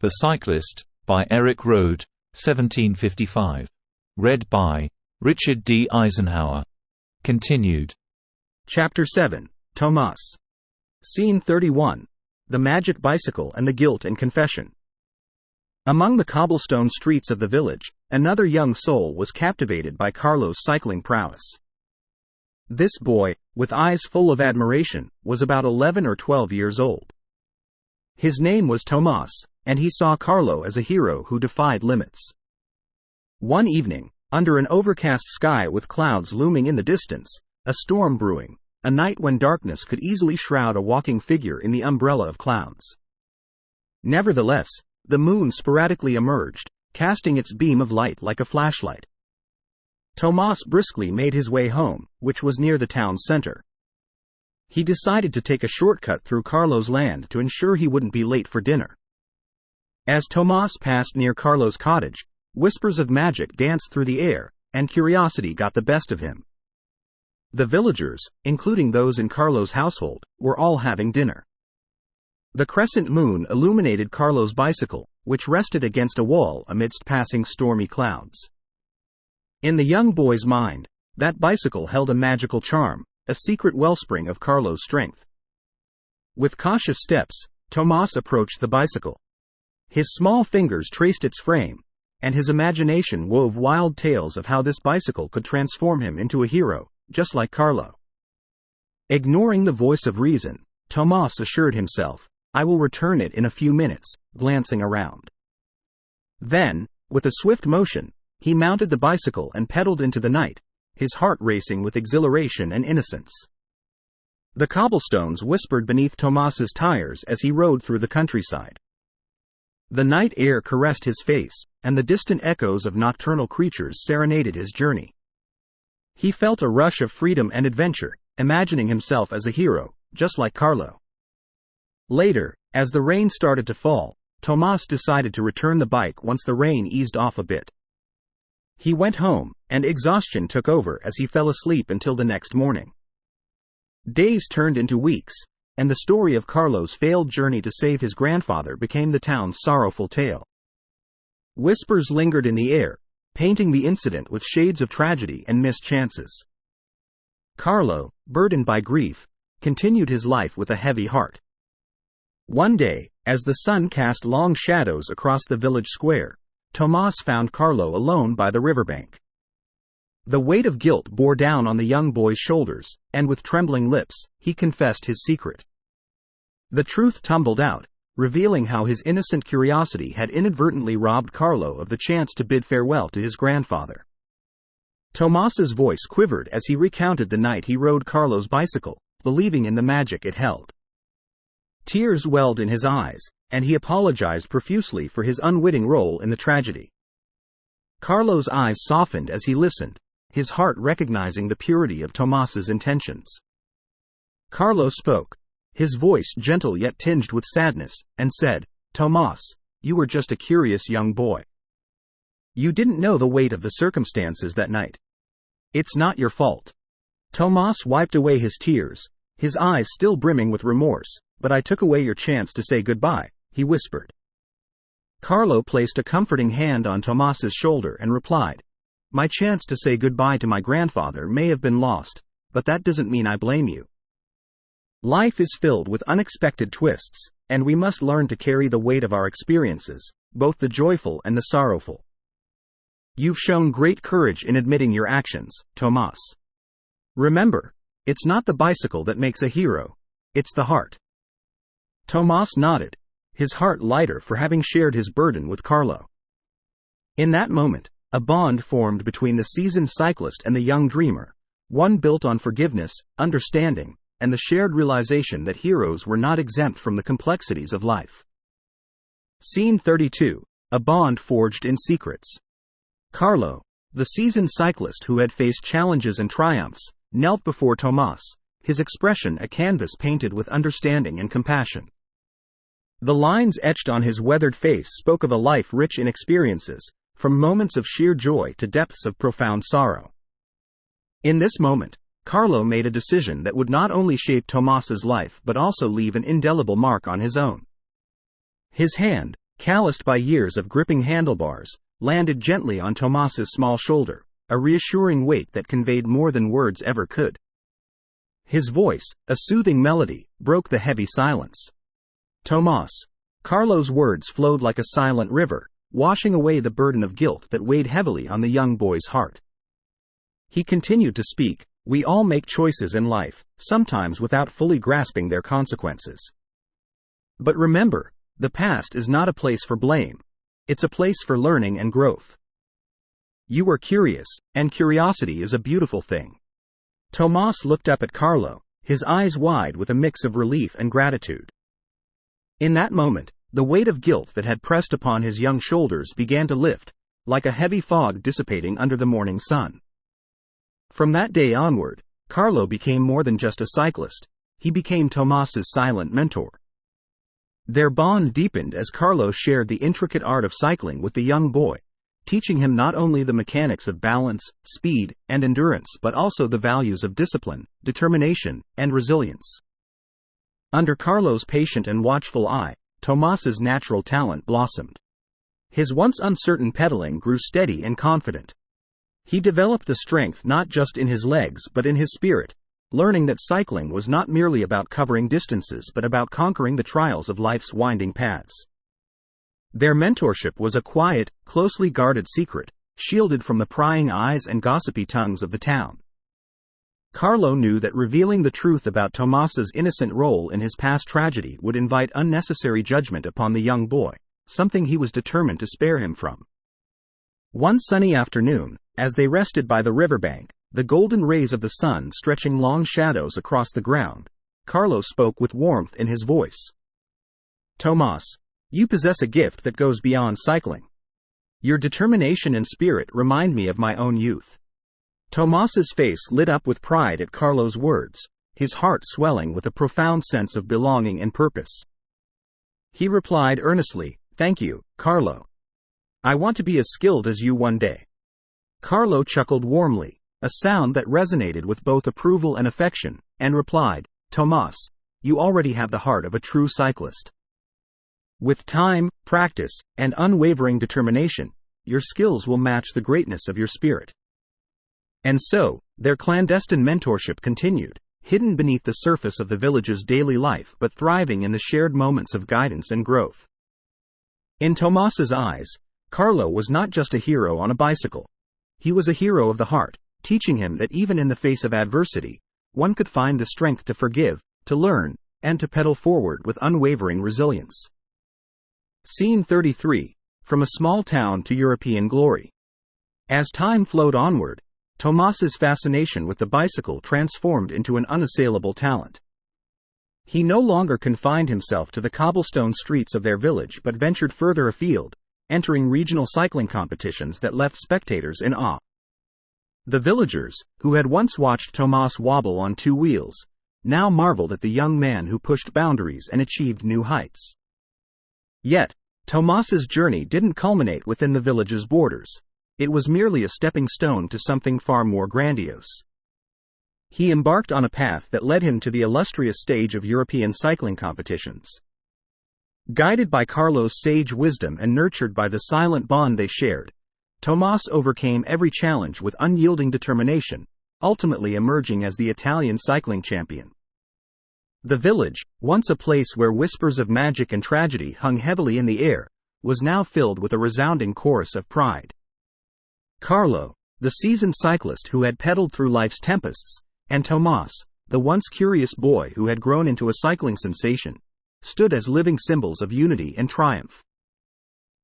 The Cyclist, by Erik Røde, 1755. Read by Richard D. Eisenhower. Continued. Chapter 7. Tomas. Scene 31. The Magic Bicycle and the Guilt and Confession. Among the cobblestone streets of the village, another young soul was captivated by Carlo's cycling prowess. This boy, with eyes full of admiration, was about 11 or 12 years old. His name was Tomas, and he saw Carlo as a hero who defied limits. One evening, under an overcast sky with clouds looming in the distance, a storm brewing, a night when darkness could easily shroud a walking figure in the umbrella of clouds. Nevertheless, the moon sporadically emerged, casting its beam of light like a flashlight. Tomas briskly made his way home, which was near the town's center. He decided to take a shortcut through Carlo's land to ensure he wouldn't be late for dinner. As Tomas passed near Carlo's cottage, whispers of magic danced through the air, and curiosity got the best of him. The villagers, including those in Carlo's household, were all having dinner. The crescent moon illuminated Carlo's bicycle, which rested against a wall amidst passing stormy clouds. In the young boy's mind, that bicycle held a magical charm, a secret wellspring of Carlo's strength. With cautious steps, Tomas approached the bicycle. His small fingers traced its frame, and his imagination wove wild tales of how this bicycle could transform him into a hero, just like Carlo. Ignoring the voice of reason, Tomas assured himself, "I will return it in a few minutes," glancing around. Then, with a swift motion, he mounted the bicycle and pedaled into the night, his heart racing with exhilaration and innocence. The cobblestones whispered beneath Tomas's tires as he rode through the countryside. The night air caressed his face, and the distant echoes of nocturnal creatures serenaded his journey. He felt a rush of freedom and adventure, imagining himself as a hero, just like Carlo. Later, as the rain started to fall, Tomas decided to return the bike once the rain eased off a bit. He went home, and exhaustion took over as he fell asleep until the next morning. Days turned into weeks, and the story of Carlo's failed journey to save his grandfather became the town's sorrowful tale. Whispers lingered in the air, painting the incident with shades of tragedy and missed chances. Carlo, burdened by grief, continued his life with a heavy heart. One day, as the sun cast long shadows across the village square, Tomas found Carlo alone by the riverbank. The weight of guilt bore down on the young boy's shoulders, and with trembling lips, he confessed his secret. The truth tumbled out, revealing how his innocent curiosity had inadvertently robbed Carlo of the chance to bid farewell to his grandfather. Tomas's voice quivered as he recounted the night he rode Carlo's bicycle, believing in the magic it held. Tears welled in his eyes, and he apologized profusely for his unwitting role in the tragedy. Carlo's eyes softened as he listened, his heart recognizing the purity of Tomas's intentions. Carlo spoke, his voice gentle yet tinged with sadness, and said, "Tomas, you were just a curious young boy. You didn't know the weight of the circumstances that night. It's not your fault." Tomas wiped away his tears, his eyes still brimming with remorse. "But I took away your chance to say goodbye," he whispered. Carlo placed a comforting hand on Tomas's shoulder and replied, "My chance to say goodbye to my grandfather may have been lost, but that doesn't mean I blame you. Life is filled with unexpected twists, and we must learn to carry the weight of our experiences, both the joyful and the sorrowful. You've shown great courage in admitting your actions, Tomas. Remember, it's not the bicycle that makes a hero, it's the heart." Tomas nodded, his heart lighter for having shared his burden with Carlo. In that moment, a bond formed between the seasoned cyclist and the young dreamer, one built on forgiveness, understanding, and the shared realization that heroes were not exempt from the complexities of life. Scene 32. A bond forged in secrets. Carlo, the seasoned cyclist who had faced challenges and triumphs, knelt before Tomas, his expression a canvas painted with understanding and compassion. The lines etched on his weathered face spoke of a life rich in experiences, from moments of sheer joy to depths of profound sorrow. In this moment, Carlo made a decision that would not only shape Tomas's life but also leave an indelible mark on his own. His hand, calloused by years of gripping handlebars, landed gently on Tomas's small shoulder, a reassuring weight that conveyed more than words ever could. His voice, a soothing melody, broke the heavy silence. Tomas. Carlo's words flowed like a silent river, washing away the burden of guilt that weighed heavily on the young boy's heart. He continued to speak. We all make choices in life, sometimes without fully grasping their consequences. But remember, the past is not a place for blame. It's a place for learning and growth. You were curious, and curiosity is a beautiful thing. Tomas looked up at Carlo, his eyes wide with a mix of relief and gratitude. In that moment, the weight of guilt that had pressed upon his young shoulders began to lift, like a heavy fog dissipating under the morning sun. From that day onward, Carlo became more than just a cyclist. He became Tomas's silent mentor. Their bond deepened as Carlo shared the intricate art of cycling with the young boy, teaching him not only the mechanics of balance, speed, and endurance but also the values of discipline, determination, and resilience. Under Carlo's patient and watchful eye, Tomas's natural talent blossomed. His once uncertain pedaling grew steady and confident. He developed the strength not just in his legs but in his spirit, learning that cycling was not merely about covering distances but about conquering the trials of life's winding paths. Their mentorship was a quiet, closely guarded secret, shielded from the prying eyes and gossipy tongues of the town. Carlo knew that revealing the truth about Tomas's innocent role in his past tragedy would invite unnecessary judgment upon the young boy, something he was determined to spare him from. One sunny afternoon, as they rested by the riverbank, the golden rays of the sun stretching long shadows across the ground, Carlo spoke with warmth in his voice. Tomas, you possess a gift that goes beyond cycling. Your determination and spirit remind me of my own youth. Tomas's face lit up with pride at Carlo's words, his heart swelling with a profound sense of belonging and purpose. He replied earnestly, Thank you, Carlo. I want to be as skilled as you one day. Carlo chuckled warmly, a sound that resonated with both approval and affection, and replied, Tomas, you already have the heart of a true cyclist. With time, practice, and unwavering determination, your skills will match the greatness of your spirit. And so, their clandestine mentorship continued, hidden beneath the surface of the village's daily life but thriving in the shared moments of guidance and growth. In Tomas's eyes, Carlo was not just a hero on a bicycle. He was a hero of the heart, teaching him that even in the face of adversity, one could find the strength to forgive, to learn, and to pedal forward with unwavering resilience. Scene 33, From a Small Town to European Glory. As time flowed onward, Tomas's fascination with the bicycle transformed into an unassailable talent. He no longer confined himself to the cobblestone streets of their village but ventured further afield, entering regional cycling competitions that left spectators in awe. The villagers, who had once watched Tomas wobble on two wheels, now marveled at the young man who pushed boundaries and achieved new heights. Yet, Tomas's journey didn't culminate within the village's borders. It was merely a stepping stone to something far more grandiose. He embarked on a path that led him to the illustrious stage of European cycling competitions. Guided by Carlo's sage wisdom and nurtured by the silent bond they shared, Tomas overcame every challenge with unyielding determination, ultimately emerging as the Italian cycling champion. The village, once a place where whispers of magic and tragedy hung heavily in the air, was now filled with a resounding chorus of pride. Carlo, the seasoned cyclist who had pedaled through life's tempests, and Tomas, the once curious boy who had grown into a cycling sensation, stood as living symbols of unity and triumph.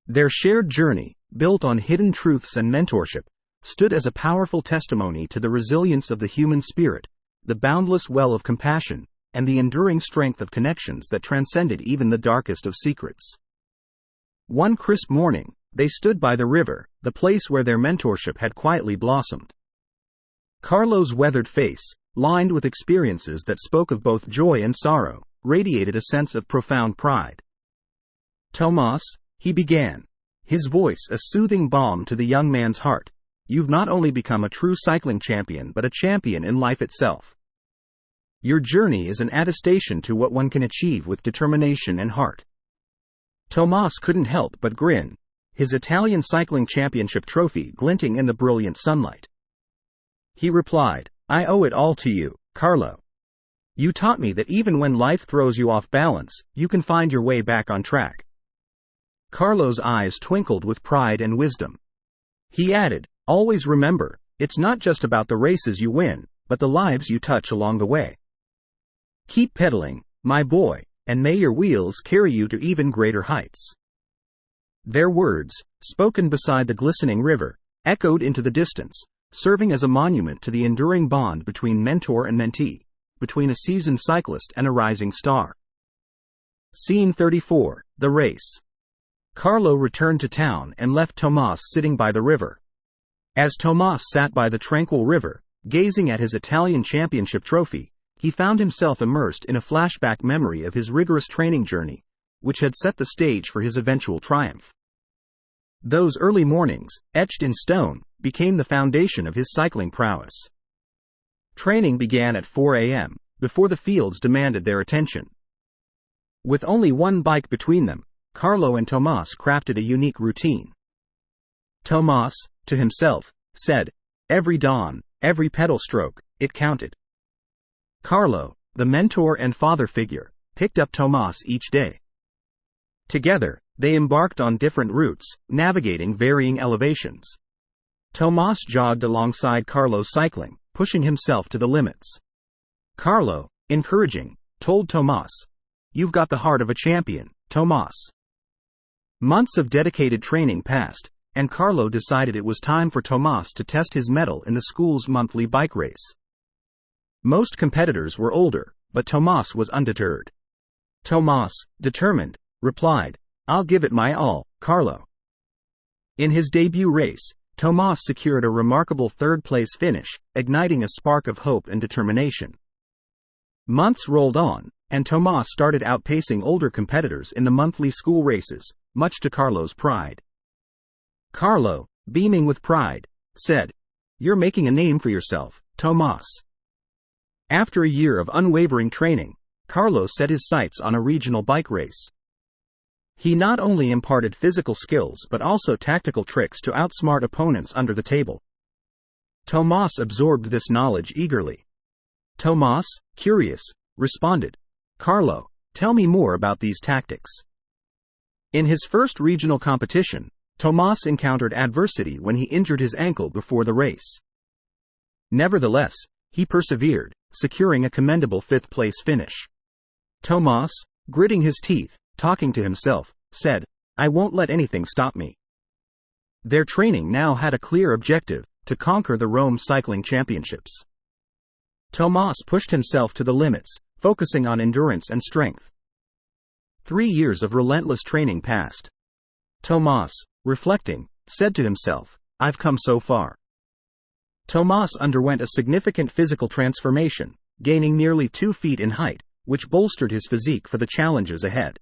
Their shared journey, built on hidden truths and mentorship, stood as a powerful testimony to the resilience of the human spirit, the boundless well of compassion, and the enduring strength of connections that transcended even the darkest of secrets. One crisp morning, they stood by the river, the place where their mentorship had quietly blossomed. Carlo's weathered face, lined with experiences that spoke of both joy and sorrow, radiated a sense of profound pride. Tomas, he began, his voice a soothing balm to the young man's heart, you've not only become a true cycling champion but a champion in life itself. Your journey is an attestation to what one can achieve with determination and heart. Tomas couldn't help but grin, his Italian cycling championship trophy glinting in the brilliant sunlight. He replied, "I owe it all to you, Carlo. You taught me that even when life throws you off balance, you can find your way back on track." Carlo's eyes twinkled with pride and wisdom. He added, "Always remember, it's not just about the races you win, but the lives you touch along the way. Keep pedaling, my boy, and may your wheels carry you to even greater heights." Their words, spoken beside the glistening river, echoed into the distance, serving as a monument to the enduring bond between mentor and mentee, between a seasoned cyclist and a rising star. Scene 34, The Race. Carlo returned to town and left Tomas sitting by the river. As Tomas sat by the tranquil river, gazing at his Italian championship trophy, he found himself immersed in a flashback memory of his rigorous training journey, which had set the stage for his eventual triumph. Those early mornings, etched in stone, became the foundation of his cycling prowess. Training began at 4 a.m., before the fields demanded their attention. With only one bike between them, Carlo and Tomas crafted a unique routine. Tomas, to himself, said, "Every dawn, every pedal stroke, it counted." Carlo, the mentor and father figure, picked up Tomas each day. Together, they embarked on different routes, navigating varying elevations. Tomas jogged alongside Carlo cycling, pushing himself to the limits. Carlo, encouraging, told Tomas, "You've got the heart of a champion, Tomas." Months of dedicated training passed, and Carlo decided it was time for Tomas to test his mettle in the school's monthly bike race. Most competitors were older, but Tomas was undeterred. Tomas, determined, replied, "I'll give it my all, Carlo." In his debut race, Tomas secured a remarkable third-place finish, igniting a spark of hope and determination. Months rolled on, and Tomas started outpacing older competitors in the monthly school races, much to Carlo's pride. Carlo, beaming with pride, said, "You're making a name for yourself, Tomas." After a year of unwavering training, Carlo set his sights on a regional bike race. He not only imparted physical skills but also tactical tricks to outsmart opponents under the table. Tomas absorbed this knowledge eagerly. Tomas, curious, responded, "Carlo, tell me more about these tactics." In his first regional competition, Tomas encountered adversity when he injured his ankle before the race. Nevertheless, he persevered, securing a commendable fifth-place finish. Tomas, gritting his teeth, talking to himself, said, "I won't let anything stop me." Their training now had a clear objective, to conquer the Rome Cycling Championships. Tomas pushed himself to the limits, focusing on endurance and strength. 3 years of relentless training passed. Tomas, reflecting, said to himself, "I've come so far." Tomas underwent a significant physical transformation, gaining nearly 2 feet in height, which bolstered his physique for the challenges ahead.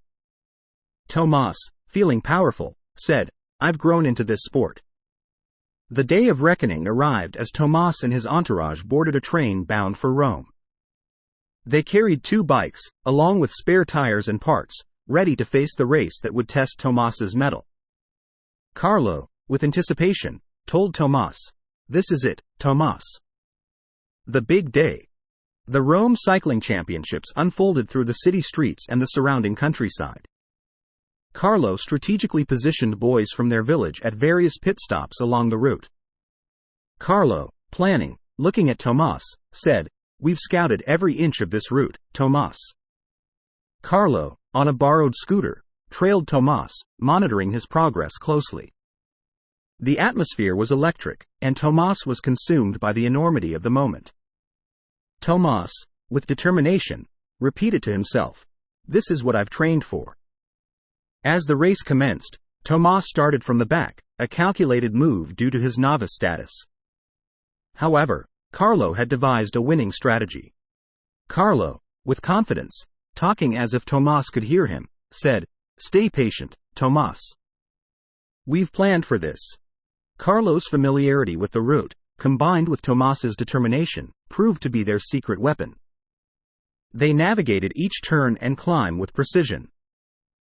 Tomas, feeling powerful, said, "I've grown into this sport." The day of reckoning arrived as Tomas and his entourage boarded a train bound for Rome. They carried 2 bikes, along with spare tires and parts, ready to face the race that would test Tomas's mettle. Carlo, with anticipation, told Tomas, "This is it, Tomas." The big day. The Rome Cycling Championships unfolded through the city streets and the surrounding countryside. Carlo strategically positioned boys from their village at various pit stops along the route. Carlo, planning, looking at Tomas, said, "We've scouted every inch of this route, Tomas." Carlo, on a borrowed scooter, trailed Tomas, monitoring his progress closely. The atmosphere was electric, and Tomas was consumed by the enormity of the moment. Tomas, with determination, repeated to himself, "This is what I've trained for." As the race commenced, Tomas started from the back, a calculated move due to his novice status. However, Carlo had devised a winning strategy. Carlo, with confidence, talking as if Tomas could hear him, said, "Stay patient, Tomas. We've planned for this." Carlo's familiarity with the route, combined with Tomas's determination, proved to be their secret weapon. They navigated each turn and climb with precision.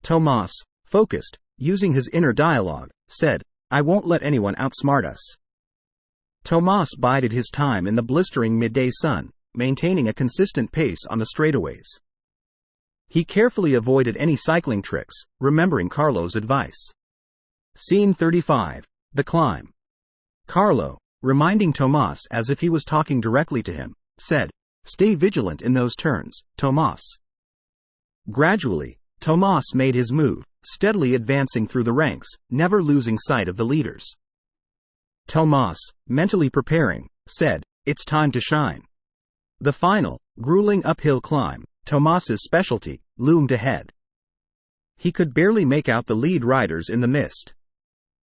Tomas, focused, using his inner dialogue, said, "I won't let anyone outsmart us." Tomas bided his time in the blistering midday sun, maintaining a consistent pace on the straightaways. He carefully avoided any cycling tricks, remembering Carlo's advice. Scene 35. The climb. Carlo, reminding Tomas as if he was talking directly to him, said, "Stay vigilant in those turns, Tomas." Gradually, Tomas made his move, steadily advancing through the ranks, never losing sight of the leaders. Tomas, mentally preparing, said, "It's time to shine." The final, grueling uphill climb, Tomas's specialty, loomed ahead. He could barely make out the lead riders in the mist.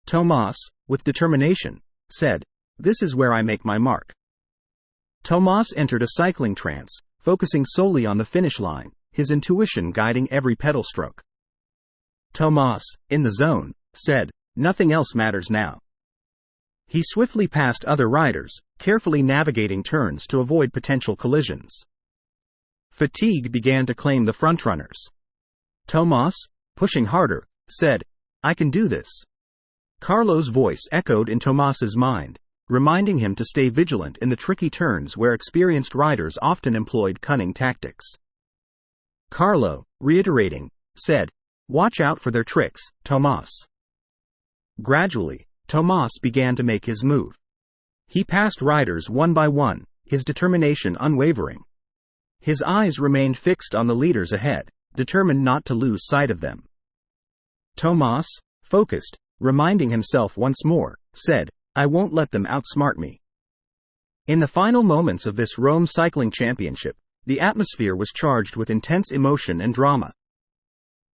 Tomas, with determination, said, "This is where I make my mark." Tomas entered a cycling trance, focusing solely on the finish line, his intuition guiding every pedal stroke. Tomas, in the zone, said, "Nothing else matters now." He swiftly passed other riders, carefully navigating turns to avoid potential collisions. Fatigue began to claim the frontrunners. Tomas, pushing harder, said, "I can do this." Carlo's voice echoed in Tomas's mind, reminding him to stay vigilant in the tricky turns where experienced riders often employed cunning tactics. Carlo, reiterating, said, "Watch out for their tricks, Tomas." Gradually, Tomas began to make his move. He passed riders one by one, his determination unwavering. His eyes remained fixed on the leaders ahead, determined not to lose sight of them. Tomas, focused, reminding himself once more, said, "I won't let them outsmart me." In the final moments of this Rome Cycling Championship, the atmosphere was charged with intense emotion and drama.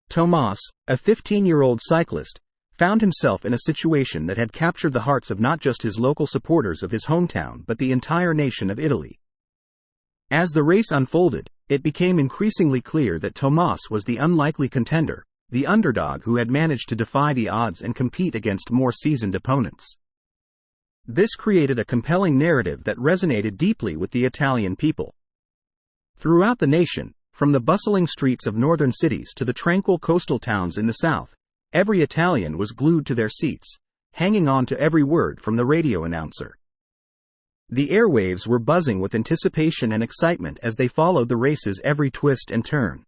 Tomas, a 15-year-old cyclist, found himself in a situation that had captured the hearts of not just his local supporters of his hometown but the entire nation of Italy. As the race unfolded, it became increasingly clear that Tomas was the unlikely contender, the underdog who had managed to defy the odds and compete against more seasoned opponents. This created a compelling narrative that resonated deeply with the Italian people. Throughout the nation, from the bustling streets of northern cities to the tranquil coastal towns in the south, every Italian was glued to their seats, hanging on to every word from the radio announcer. The airwaves were buzzing with anticipation and excitement as they followed the race's every twist and turn.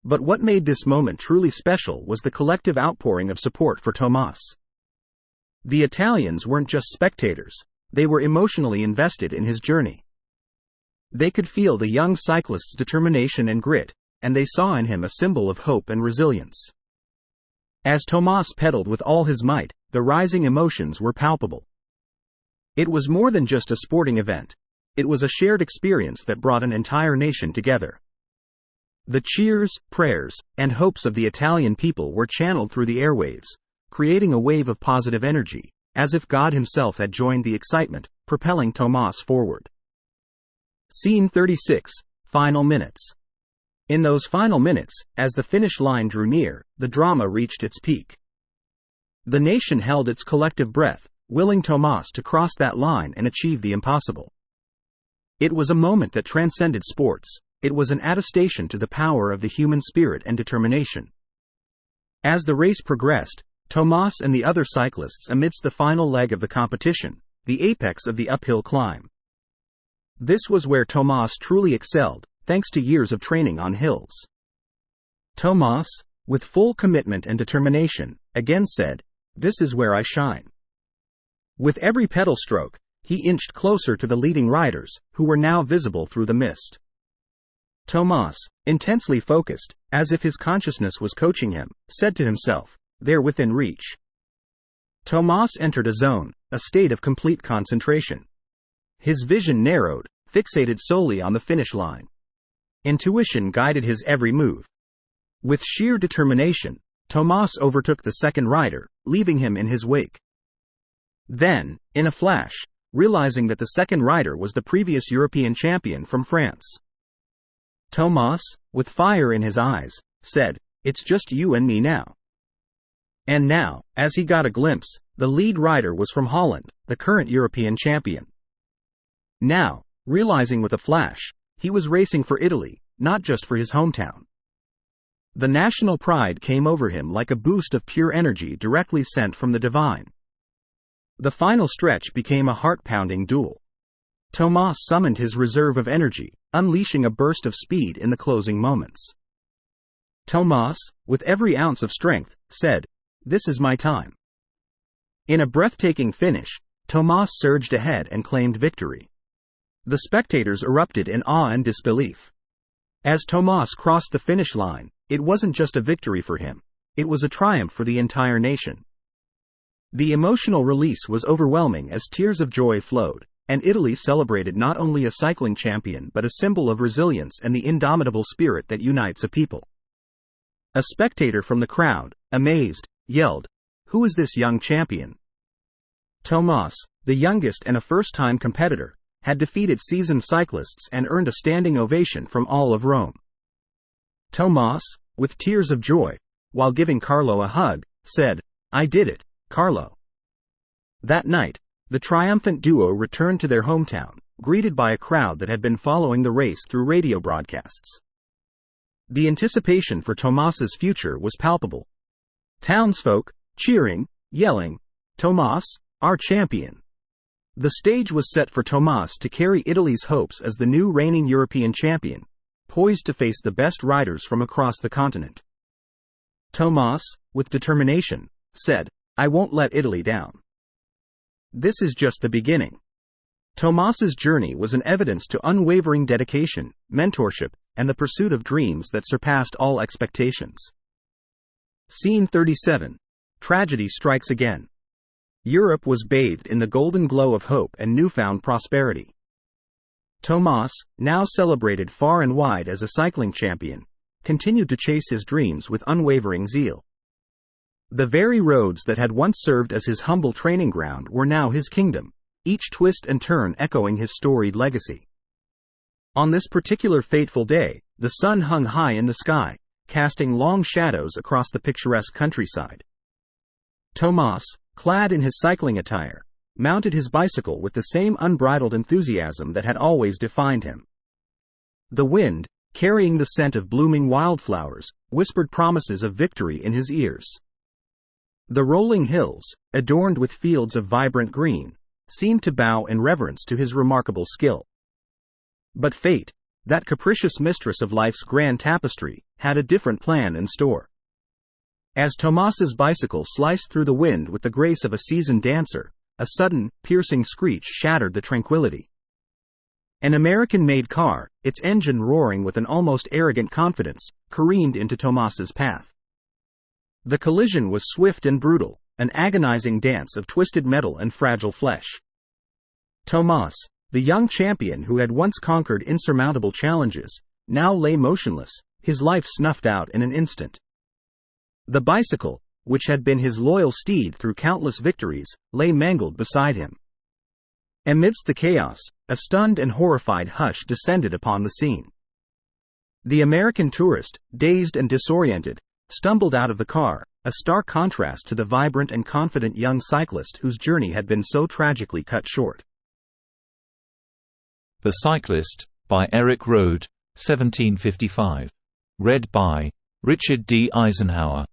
But what made this moment truly special was the collective outpouring of support for Tomas. The Italians weren't just spectators, they were emotionally invested in his journey. They could feel the young cyclist's determination and grit, and they saw in him a symbol of hope and resilience. As Tomas pedaled with all his might, the rising emotions were palpable. It was more than just a sporting event. It was a shared experience that brought an entire nation together. The cheers, prayers, and hopes of the Italian people were channeled through the airwaves, creating a wave of positive energy, as if God himself had joined the excitement, propelling Tomas forward. Scene 36, Final Minutes. In those final minutes, as the finish line drew near, the drama reached its peak. The nation held its collective breath, willing Tomas to cross that line and achieve the impossible. It was a moment that transcended sports. It was an attestation to the power of the human spirit and determination. As the race progressed, Tomas and the other cyclists amidst the final leg of the competition, the apex of the uphill climb. This was where Tomas truly excelled, thanks to years of training on hills. Tomas, with full commitment and determination, again said, "This is where I shine." With every pedal stroke, he inched closer to the leading riders, who were now visible through the mist. Tomas, intensely focused, as if his consciousness was coaching him, said to himself, "They're within reach." Tomas entered a zone, a state of complete concentration. His vision narrowed, fixated solely on the finish line. Intuition guided his every move. With sheer determination, Tomas overtook the second rider, leaving him in his wake. Then, in a flash, realizing that the second rider was the previous European champion from France, Tomas, with fire in his eyes, said, "It's just you and me now." And now, as he got a glimpse, the lead rider was from Holland, the current European champion. Now, realizing with a flash, he was racing for Italy, not just for his hometown. The national pride came over him like a boost of pure energy directly sent from the divine. The final stretch became a heart-pounding duel. Tomas summoned his reserve of energy, unleashing a burst of speed in the closing moments. Tomas, with every ounce of strength, said, "This is my time." In a breathtaking finish, Tomas surged ahead and claimed victory. The spectators erupted in awe and disbelief. As Tomas crossed the finish line, it wasn't just a victory for him, it was a triumph for the entire nation. The emotional release was overwhelming as tears of joy flowed, and Italy celebrated not only a cycling champion but a symbol of resilience and the indomitable spirit that unites a people. A spectator from the crowd, amazed, yelled, "Who is this young champion?" Tomas, the youngest and a first-time competitor, had defeated seasoned cyclists and earned a standing ovation from all of Rome. Tomas, with tears of joy, while giving Carlo a hug, said, "I did it, Carlo." That night, the triumphant duo returned to their hometown, greeted by a crowd that had been following the race through radio broadcasts. The anticipation for Tomas's future was palpable. Townsfolk, cheering, yelling, "Tomas, our champion!" The stage was set for Tomas to carry Italy's hopes as the new reigning European champion, poised to face the best riders from across the continent. Tomas, with determination, said, "I won't let Italy down." This is just the beginning. Tomas's journey was an evidence to unwavering dedication, mentorship, and the pursuit of dreams that surpassed all expectations. Scene 37. Tragedy strikes again. Europe was bathed in the golden glow of hope and newfound prosperity. Tomas, now celebrated far and wide as a cycling champion, continued to chase his dreams with unwavering zeal. The very roads that had once served as his humble training ground were now his kingdom, each twist and turn echoing his storied legacy. On this particular fateful day, the sun hung high in the sky, casting long shadows across the picturesque countryside. Tomas, clad in his cycling attire, mounted his bicycle with the same unbridled enthusiasm that had always defined him. The wind, carrying the scent of blooming wildflowers, whispered promises of victory in his ears. The rolling hills, adorned with fields of vibrant green, seemed to bow in reverence to his remarkable skill. But fate, that capricious mistress of life's grand tapestry, had a different plan in store. As Tomas's bicycle sliced through the wind with the grace of a seasoned dancer, a sudden, piercing screech shattered the tranquility. An American-made car, its engine roaring with an almost arrogant confidence, careened into Tomas's path. The collision was swift and brutal, an agonizing dance of twisted metal and fragile flesh. Tomas, the young champion who had once conquered insurmountable challenges, now lay motionless, his life snuffed out in an instant. The bicycle, which had been his loyal steed through countless victories, lay mangled beside him. Amidst the chaos, a stunned and horrified hush descended upon the scene. The American tourist, dazed and disoriented, stumbled out of the car, a stark contrast to the vibrant and confident young cyclist whose journey had been so tragically cut short. The Cyclist, by Erik Røde, 1755. Read by Richard D. Eisenhower.